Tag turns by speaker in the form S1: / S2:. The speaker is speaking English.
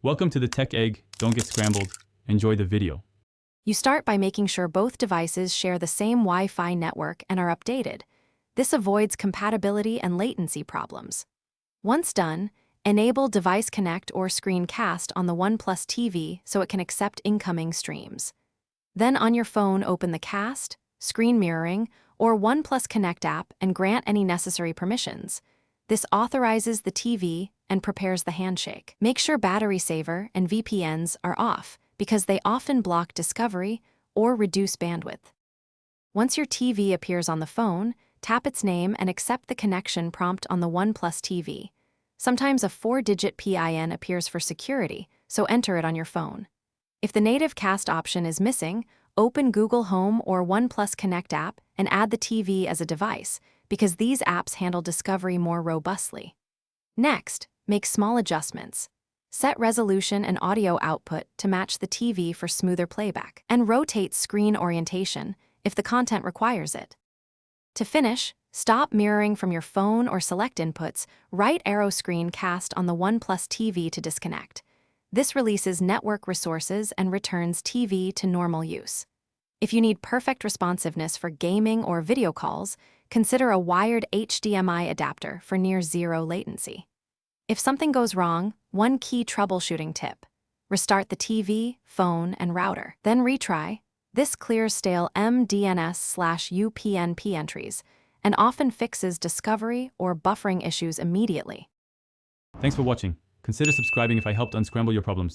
S1: Welcome to the Tech Egg. Don't get scrambled. Enjoy the video.
S2: You start by making sure both devices share the same Wi-Fi network and are updated. This avoids compatibility and latency problems. Once done, enable Device Connect or Screencast on the OnePlus TV so it can accept incoming streams. Then on your phone, open the Cast, Screen Mirroring, or OnePlus Connect app and grant any necessary permissions. This authorizes the TV and prepares the handshake. Make sure battery saver and VPNs are off because they often block discovery or reduce bandwidth. Once your TV appears on the phone, tap its name and accept the connection prompt on the OnePlus TV. Sometimes a 4-digit PIN appears for security, so enter it on your phone. If the native Cast option is missing, open Google Home or OnePlus Connect app and add the TV as a device, because these apps handle discovery more robustly. Next, make small adjustments. Set resolution and audio output to match the TV for smoother playback, and rotate screen orientation if the content requires it. To finish, stop mirroring from your phone or select inputs, right arrow Screencast on the OnePlus TV to disconnect. This releases network resources and returns TV to normal use. If you need perfect responsiveness for gaming or video calls, consider a wired HDMI adapter for near zero latency. If something goes wrong, one key troubleshooting tip: restart the TV, phone, and router. Then retry. This clears stale MDNS/UPnP entries and often fixes discovery or buffering issues immediately.
S1: Thanks for watching. Consider subscribing if I helped unscramble your problems.